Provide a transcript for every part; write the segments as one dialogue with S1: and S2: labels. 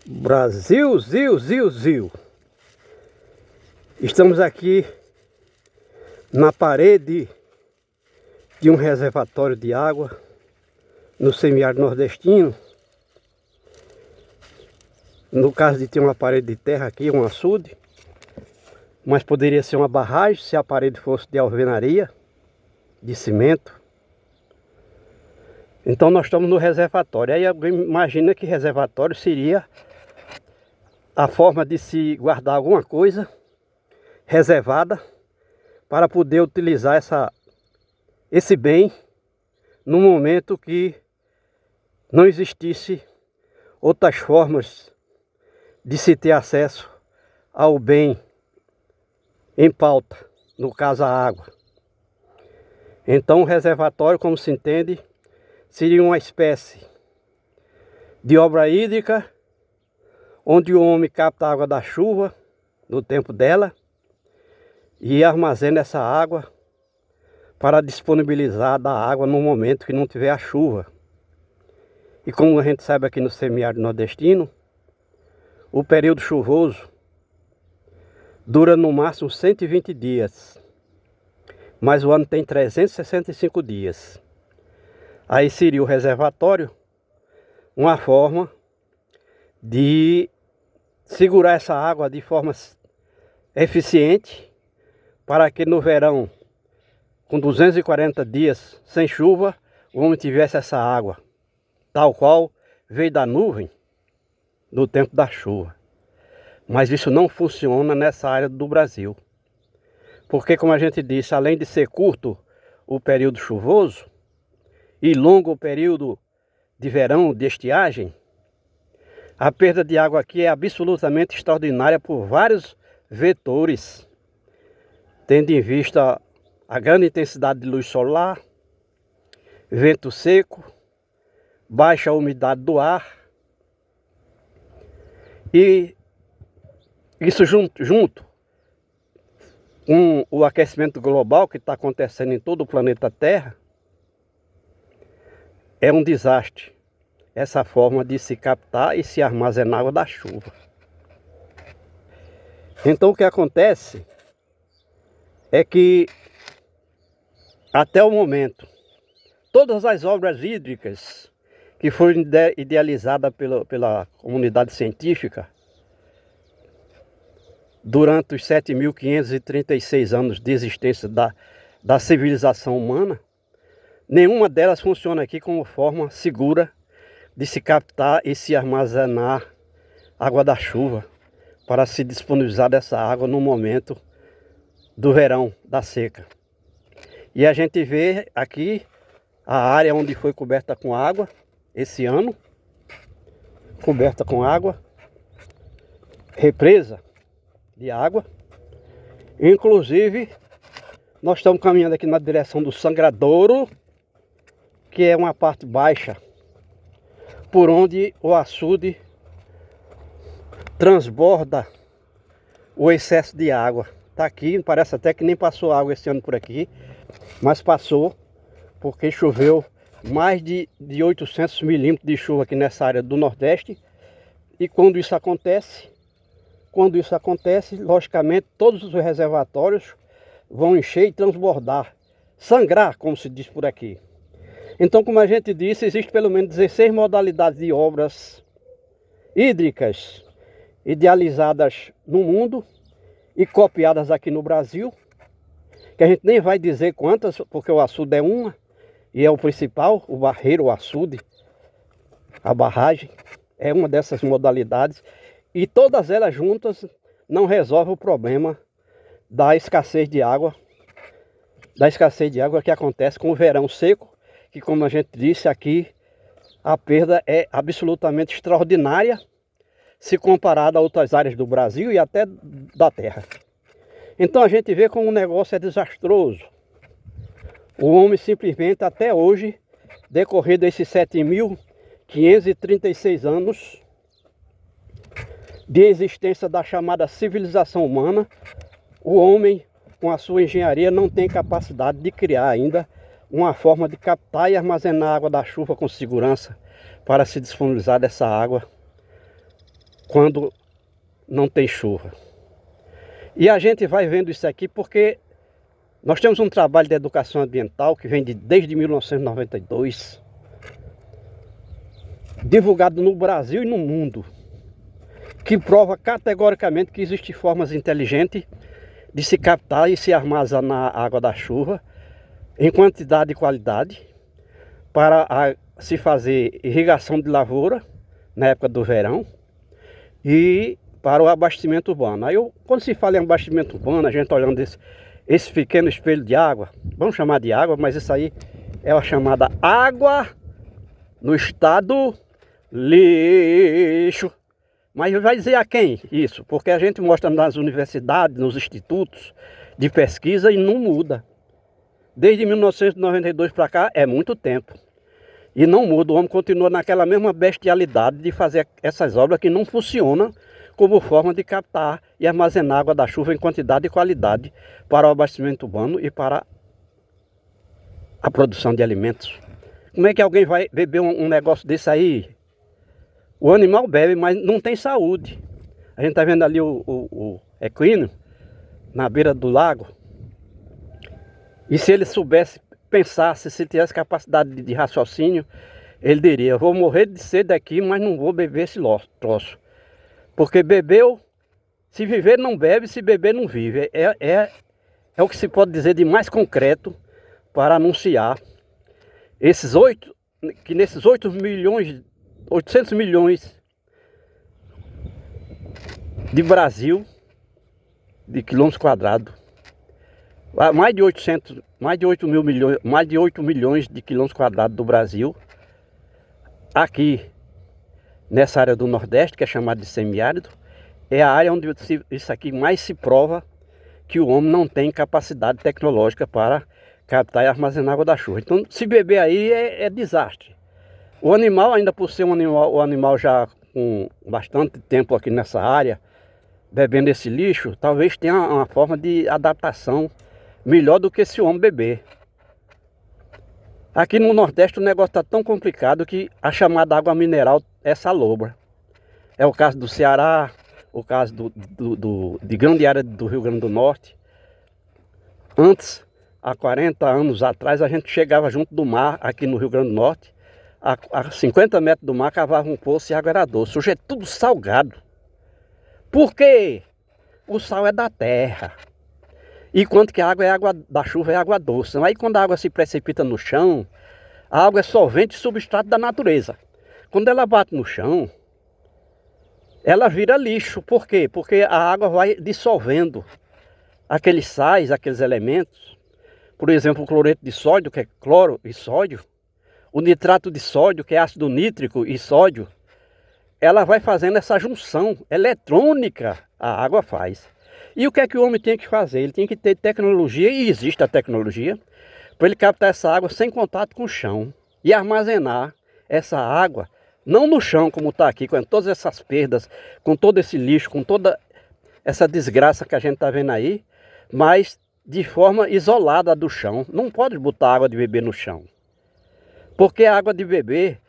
S1: Brasil, Zil. Estamos aqui na parede de um reservatório de água no semiárido nordestino. No caso de ter uma parede de terra aqui, um açude, mas poderia ser uma barragem se a parede fosse de alvenaria, de cimento. Então nós estamos no reservatório. Aí alguém imagina que reservatório seria a forma de se guardar alguma coisa reservada para poder utilizar esse bem no momento que não existisse outras formas de se ter acesso ao bem em pauta, no caso a água. Então o reservatório, como se entende, seria uma espécie de obra hídrica onde o homem capta a água da chuva no tempo dela e armazena essa água para disponibilizar da água no momento que não tiver a chuva. E como a gente sabe aqui no semiárido nordestino, o período chuvoso dura no máximo 120 dias, mas o ano tem 365 dias. Aí seria o reservatório uma forma de segurar essa água de forma eficiente para que no verão, com 240 dias sem chuva, o homem tivesse essa água, tal qual veio da nuvem no tempo da chuva. Mas isso não funciona nessa área do Brasil. Porque, como a gente disse, além de ser curto o período chuvoso e longo o período de verão, de estiagem, a perda de água aqui é absolutamente extraordinária por vários vetores, tendo em vista a grande intensidade de luz solar, vento seco, baixa umidade do ar, e isso junto com o aquecimento global que está acontecendo em todo o planeta Terra, é um desastre essa forma de se captar e se armazenar água da chuva. Então o que acontece é que até o momento todas as obras hídricas que foram idealizadas pela comunidade científica durante os 7.536 anos de existência da civilização humana, nenhuma delas funciona aqui como forma segura de se captar e se armazenar água da chuva para se disponibilizar dessa água no momento do verão, da seca. E a gente vê aqui a área onde foi coberta com água esse ano, coberta com água, represa de água. Inclusive, nós estamos caminhando aqui na direção do Sangradouro, que é uma parte baixa, por onde o açude transborda o excesso de água. Está aqui, parece até que nem passou água esse ano por aqui, mas passou, porque choveu mais de 800 milímetros de chuva aqui nessa área do Nordeste. E quando isso acontece, logicamente, todos os reservatórios vão encher e transbordar, sangrar, como se diz por aqui. Então, como a gente disse, existe pelo menos 16 modalidades de obras hídricas idealizadas no mundo e copiadas aqui no Brasil, que a gente nem vai dizer quantas, porque o açude é uma, e é o principal, o barreiro, o açude, a barragem, é uma dessas modalidades, e todas elas juntas não resolvem o problema da escassez de água que acontece com o verão seco, que, como a gente disse aqui, a perda é absolutamente extraordinária se comparada a outras áreas do Brasil e até da Terra. Então a gente vê como o negócio é desastroso. O homem simplesmente até hoje, decorrido esses 7.536 anos de existência da chamada civilização humana, o homem, com a sua engenharia, não tem capacidade de criar ainda uma forma de captar e armazenar a água da chuva com segurança para se disponibilizar dessa água quando não tem chuva. E a gente vai vendo isso aqui porque nós temos um trabalho de educação ambiental que vem desde 1992, divulgado no Brasil e no mundo, que prova categoricamente que existem formas inteligentes de se captar e se armazenar a água da chuva em quantidade e qualidade para se fazer irrigação de lavoura na época do verão e para o abastecimento urbano. Aí quando se fala em abastecimento urbano, a gente olhando esse pequeno espelho de água, vamos chamar de água, mas isso aí é a chamada água no estado lixo. Mas vai dizer a quem isso? Porque a gente mostra nas universidades, nos institutos de pesquisa e não muda. Desde 1992 para cá é muito tempo. E não muda, o homem continua naquela mesma bestialidade de fazer essas obras que não funcionam como forma de captar e armazenar água da chuva em quantidade e qualidade para o abastecimento urbano e para a produção de alimentos. Como é que alguém vai beber um negócio desse aí? O animal bebe, mas não tem saúde. A gente está vendo ali o equino na beira do lago. E se ele soubesse, pensasse, se tivesse capacidade de raciocínio, ele diria: vou morrer de sede aqui, mas não vou beber esse troço. Porque bebeu, se viver não bebe, se beber não vive. É o que se pode dizer de mais concreto para anunciar que nesses 800 milhões de Brasil, de quilômetros quadrados, mais de 8 milhões de quilômetros quadrados do Brasil, aqui nessa área do Nordeste, que é chamada de semiárido, é a área onde isso aqui mais se prova que o homem não tem capacidade tecnológica para captar e armazenar água da chuva. Então, se beber aí é desastre. O animal, ainda por ser o animal já com bastante tempo aqui nessa área, bebendo esse lixo, talvez tenha uma forma de adaptação melhor do que se o homem beber. Aqui no Nordeste o negócio está tão complicado que a chamada água mineral é salobra. É o caso do Ceará, o caso de grande área do Rio Grande do Norte. Antes, há 40 anos atrás, a gente chegava junto do mar, aqui no Rio Grande do Norte, a 50 metros do mar, cavava um poço e a água era doce. Hoje é tudo salgado. Por quê? O sal é da terra. E quanto que a água é água da chuva, é água doce. Aí quando a água se precipita no chão, a água é solvente e substrato da natureza. Quando ela bate no chão, ela vira lixo. Por quê? Porque a água vai dissolvendo aqueles sais, aqueles elementos. Por exemplo, o cloreto de sódio, que é cloro e sódio. O nitrato de sódio, que é ácido nítrico e sódio. Ela vai fazendo essa junção eletrônica, a água faz. E o que é que o homem tem que fazer? Ele tem que ter tecnologia, e existe a tecnologia, para ele captar essa água sem contato com o chão e armazenar essa água, não no chão como está aqui, com todas essas perdas, com todo esse lixo, com toda essa desgraça que a gente está vendo aí, mas de forma isolada do chão. Não pode botar água de beber no chão. Porque a água de beber,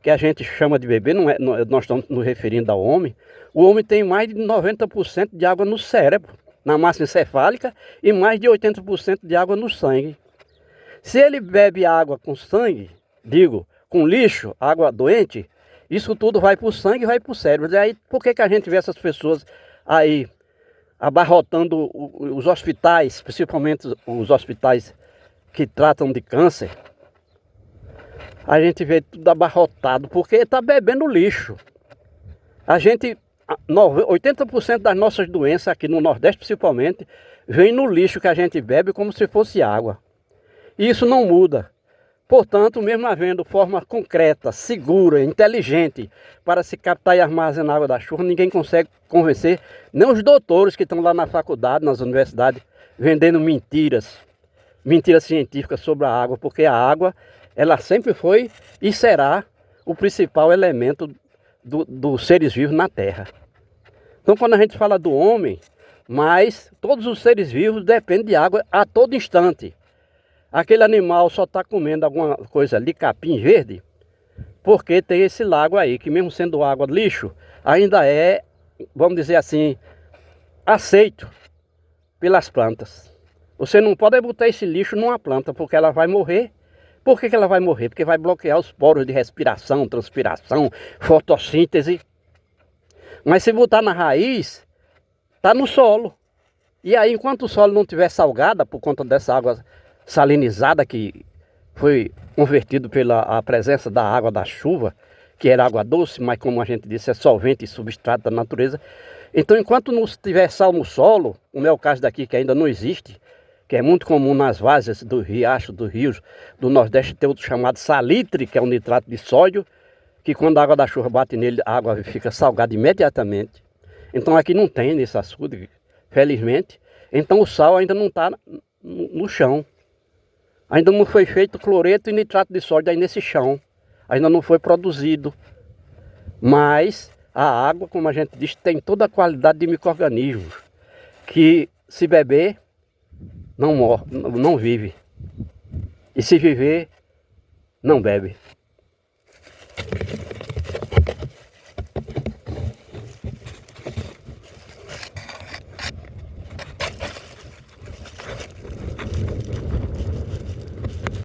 S1: que a gente chama de beber, nós estamos nos referindo ao homem, o homem tem mais de 90% de água no cérebro, na massa encefálica, e mais de 80% de água no sangue. Se ele bebe água com sangue, com lixo, água doente, isso tudo vai para o sangue e vai para o cérebro. E aí, por que a gente vê essas pessoas aí abarrotando os hospitais, principalmente os hospitais que tratam de câncer? A gente vê tudo abarrotado porque está bebendo lixo. 80% das nossas doenças aqui no Nordeste principalmente, vem no lixo que a gente bebe como se fosse água. E isso não muda. Portanto, mesmo havendo forma concreta, segura, inteligente para se captar e armazenar água da chuva, ninguém consegue convencer, nem os doutores que estão lá na faculdade, nas universidades, vendendo mentiras científicas sobre a água, porque a água, ela sempre foi e será o principal elemento dos seres vivos na Terra. Então, quando a gente fala do homem, mas todos os seres vivos dependem de água a todo instante. Aquele animal só está comendo alguma coisa ali, capim verde, porque tem esse lago aí, que mesmo sendo água lixo, ainda é, vamos dizer assim, aceito pelas plantas. Você não pode botar esse lixo numa planta, porque ela vai morrer. Por que ela vai morrer? Porque vai bloquear os poros de respiração, transpiração, fotossíntese. Mas se botar na raiz, tá no solo. E aí, enquanto o solo não estiver salgada, por conta dessa água salinizada que foi convertido pela a presença da água da chuva, que era água doce, mas como a gente disse, é solvente e substrato da natureza. Então, enquanto não tiver sal no solo, como é o caso daqui que ainda não existe, que é muito comum nas várzeas do riacho, dos rios do Nordeste, tem outro chamado salitre, que é um nitrato de sódio, que quando a água da chuva bate nele, a água fica salgada imediatamente. Então aqui não tem nesse açude, felizmente. Então o sal ainda não está no chão. Ainda não foi feito cloreto e nitrato de sódio aí nesse chão. Ainda não foi produzido. Mas a água, como a gente diz, tem toda a qualidade de micro-organismos, que se beber, não morre, não vive. E se viver, não bebe.